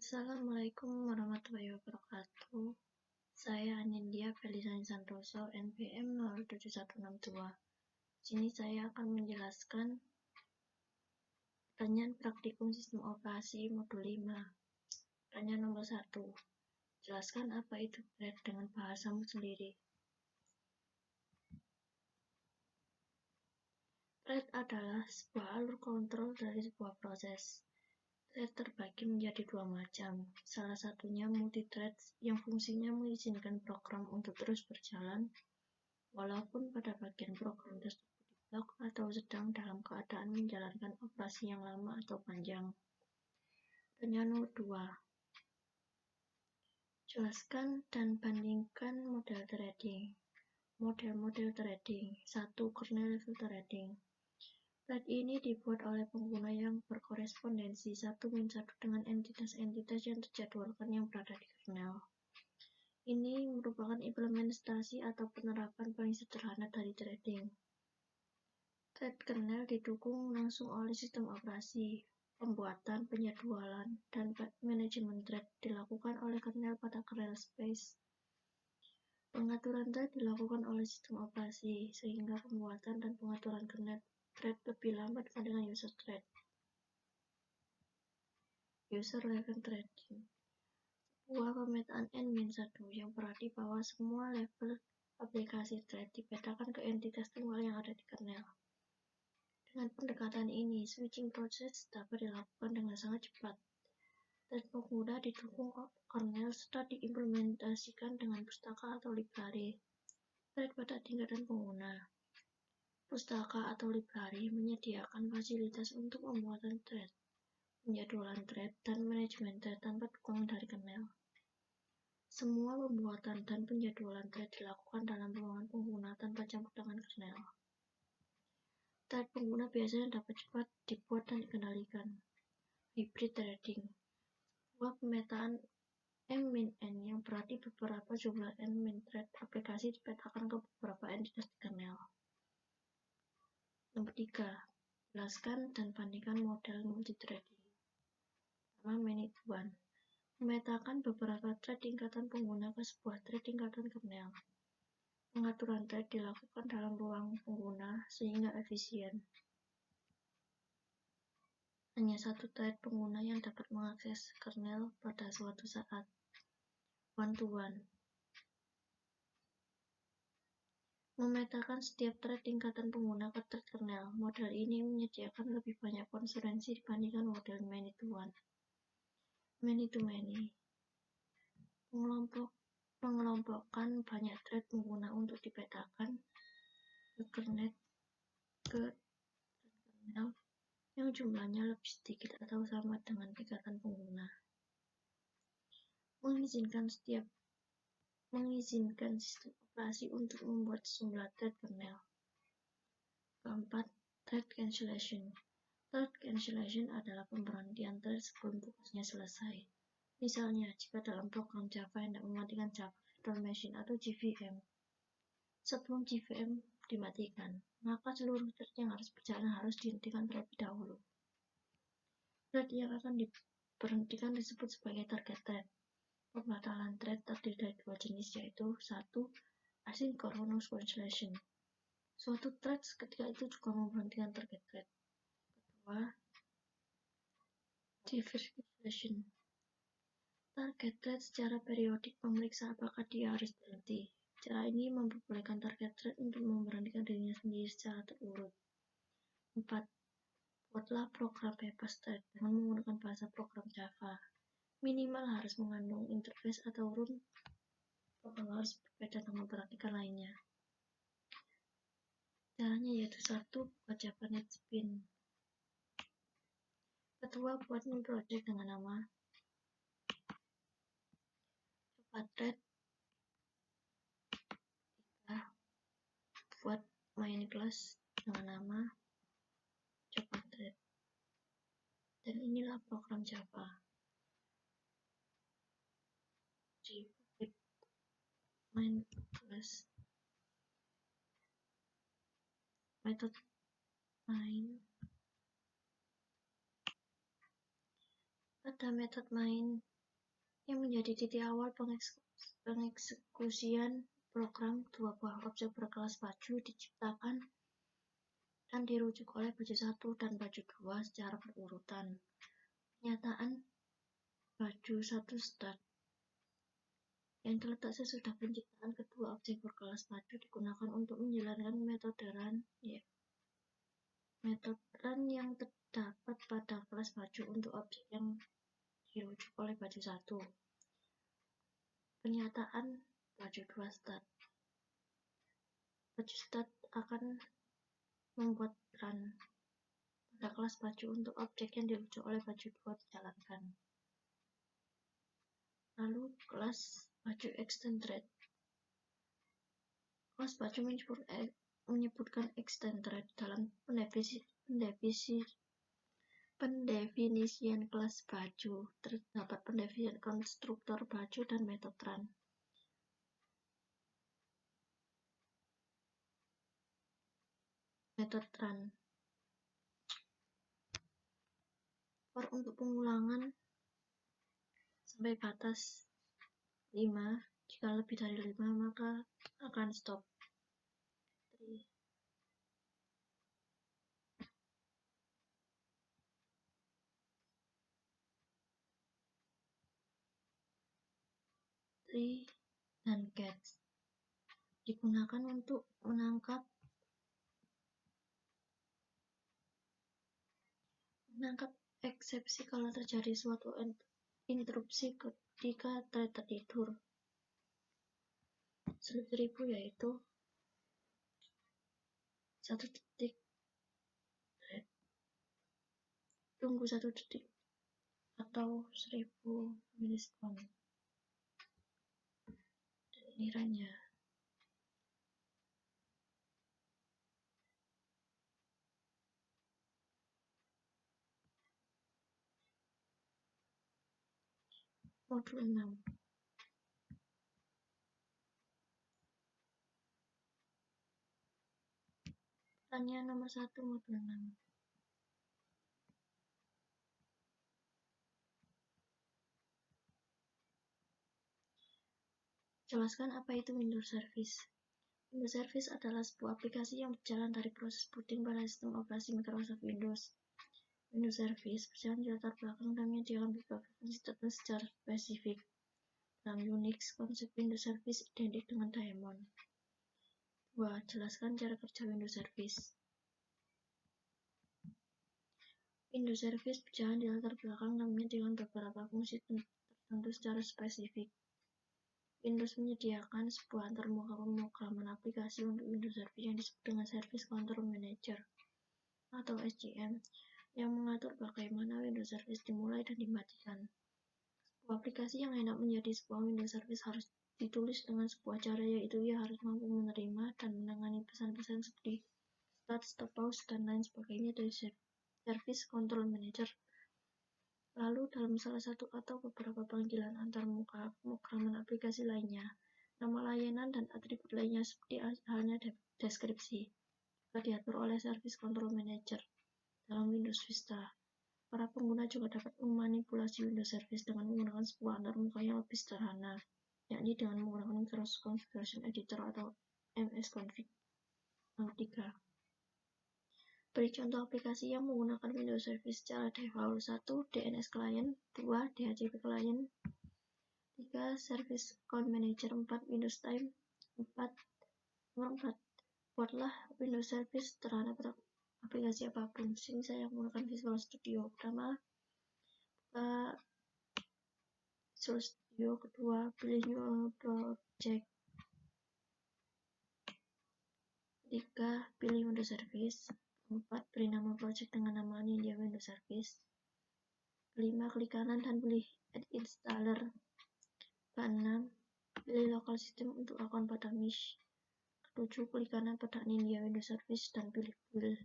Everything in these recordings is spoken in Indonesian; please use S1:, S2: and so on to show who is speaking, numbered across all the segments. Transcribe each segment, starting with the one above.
S1: Assalamualaikum warahmatullahi wabarakatuh. Saya Anindya Felisani Santoso, NPM 07162. Sini saya akan menjelaskan pertanyaan praktikum sistem operasi modul 5. Pertanyaan nomor 1. Jelaskan apa itu thread dengan bahasamu sendiri. Thread adalah sebuah alur kontrol dari sebuah proses. Thread terbagi menjadi dua macam. Salah satunya multithread yang fungsinya mengizinkan program untuk terus berjalan walaupun pada bagian program tersebut diblok atau sedang dalam keadaan menjalankan operasi yang lama atau panjang. Pertanyaan nomor 2. Jelaskan dan bandingkan model threading. Model-model threading. 1. Kernel level threading. Thread ini dibuat oleh pengguna yang berkorespondensi 1-1 dengan entitas-entitas yang terjadwalkan yang berada di kernel. Ini merupakan implementasi atau penerapan paling sederhana dari threading. Thread kernel didukung langsung oleh sistem operasi. Pembuatan, penjadwalan, dan manajemen thread dilakukan oleh kernel pada kernel space. Pengaturan thread dilakukan oleh sistem operasi, sehingga pembuatan dan pengaturan kernel thread lebih lambat dibandingkan user thread. User level threading. Sebuah pemetaan N-1 yang berarti bahwa semua level aplikasi thread dipetakan ke entitas tunggal yang ada di kernel. Dengan pendekatan ini, switching proses dapat dilakukan dengan sangat cepat. Thread pengguna didukung kernel serta diimplementasikan dengan pustaka atau library. Thread pada tingkatan pengguna. Pustaka atau library menyediakan fasilitas untuk pembuatan thread, penjadwalan thread, dan manajemen thread tanpa dukungan dari kernel. Semua pembuatan dan penjadwalan thread dilakukan dalam ruangan pengguna tanpa campur tangan kernel. Thread pengguna biasanya dapat cepat dibuat dan dikendalikan. Hybrid threading. Sebuah pemetaan M-N yang berarti beberapa jumlah N- thread aplikasi dipetakan ke beberapa entitas di kernel. Nomor 3. Jelaskan dan bandingkan model multithreading. Pertama, many-to-one. Memetakan beberapa thread tingkatan pengguna ke sebuah thread tingkatan kernel. Pengaturan thread dilakukan dalam ruang pengguna sehingga efisien. Hanya satu thread pengguna yang dapat mengakses kernel pada suatu saat. One-to-one. Memetakan setiap thread tingkatan pengguna ke thread kernel. Model ini menyediakan lebih banyak konsekuensi dibandingkan model many-to-one. Many-to-many. Pengelompokan banyak thread pengguna untuk dipetakan ke thread kernel yang jumlahnya lebih sedikit atau sama dengan tingkatan pengguna. Mengizinkan sistem operasi untuk membuat sejumlah thread kernel. Keempat, thread cancellation. Thread cancellation adalah pemberhentian thread sebelum tugasnya selesai. Misalnya, jika dalam program Java hendak mematikan Java Virtual Machine atau JVM, sebelum JVM dimatikan, maka seluruh thread yang harus berjalan harus dihentikan terlebih dahulu. Thread yang akan diberhentikan disebut sebagai target thread. Pembatalan thread terdiri dari dua jenis, yaitu 1. Asynchronous cancellation. Suatu thread ketika itu juga memberhentikan target thread. Kedua, reverse cancellation. Target thread secara periodik memeriksa apakah dia harus berhenti. Cara ini memperbolehkan target thread untuk memberhentikan dirinya sendiri secara terurut. 4. Buatlah program bebas thread dengan menggunakan bahasa program Java. Minimal harus mengandung interface atau run. Program harus berbeda dengan praktikal lainnya. Caranya yaitu 1. Buat Java NetBeans. Kedua, buat new project dengan nama Java Thread. 3. Buat main class dengan nama Java Thread. Dan inilah program Java. Main class. Method main. Pada metode main yang menjadi titik awal pengeksekusian program. Dua buah objek berkelas baju diciptakan dan dirujuk oleh baju 1 dan baju 2 secara berurutan. Pernyataan baju 1 start yang terletak sesudah penciptaan kedua objek berkelas baju digunakan untuk menjalankan metode run yang terdapat pada kelas baju untuk objek yang dirujuk oleh baju 1. Pernyataan baju 2 start. Baju start akan membuat run pada kelas baju untuk objek yang dirujuk oleh baju 2 dijalankan. Lalu kelas baju extended. Kelas baju menyebutkan extended dalam pendefinisian kelas baju. Terdapat pendefinisian konstruktor baju dan metode run. Metode run for untuk pengulangan sampai batas 5. Jika lebih dari 5 maka akan stop. 3 dan catch digunakan untuk menangkap eksepsi kalau terjadi suatu interupsi ketika thread tertidur. 1000 yaitu 1 detik thread, tunggu 1 detik atau 1000 milisekund. Dan ini runnya. Modul 6. Pertanyaan nomor 1 modul 6. Jelaskan apa itu Windows Service. Windows Service adalah sebuah aplikasi yang berjalan dari proses booting pada sistem operasi Microsoft Windows. Windows Service berjalan di latar belakang dan menyediakan beberapa fungsi tertentu secara spesifik. Dalam Unix, konsep Windows Service identik dengan daemon. 2. Jelaskan cara kerja Windows Service. Windows Service berjalan di latar belakang dan menyediakan beberapa fungsi tertentu secara spesifik. Windows menyediakan sebuah antarmuka pemrograman aplikasi untuk Windows Service yang disebut dengan Service Control Manager atau SCM, yang mengatur bagaimana Windows Service dimulai dan dimatikan. Sebuah aplikasi yang hendak menjadi sebuah Windows Service harus ditulis dengan sebuah cara, yaitu ia harus mampu menerima dan menangani pesan-pesan seperti start, stop, pause, dan lain sebagainya dari Service Control Manager. Lalu dalam salah satu atau beberapa panggilan antarmuka pemrograman aplikasi lainnya, nama layanan dan atribut lainnya seperti halnya deskripsi juga diatur oleh Service Control Manager. Dalam Windows Vista, para pengguna juga dapat memanipulasi Windows Service dengan menggunakan sebuah antarmuka yang lebih sederhana, yakni dengan menggunakan Microsoft Configuration Editor atau MS-Config. 3. Beri contoh aplikasi yang menggunakan Windows Service secara default. 1. DNS Client. 2. DHCP Client. 3. Service Account Manager. 4. Windows Time. 4. Buatlah Windows Service terhadap aplikasi apapun. Sini saya menggunakan Visual Studio. Pertama, buka Visual Studio. Kedua, pilih New Project. Ketiga, pilih Windows Service. 4. Beri nama project dengan nama Ninja Windows Service. 5. Klik kanan dan pilih Add Installer. 6. Pilih Local System untuk akun pada Mish. 7. Klik kanan pada Ninja Windows Service dan pilih Build.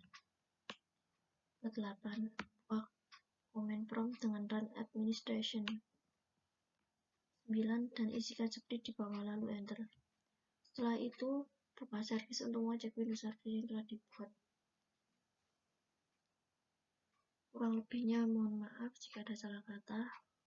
S1: 8. Buka command prompt dengan Run Administration. 9. Dan isikan seperti di bawah lalu Enter. Setelah itu, buka service untuk mengecek Windows Service yang telah dibuat. Kurang lebihnya mohon maaf jika ada salah kata.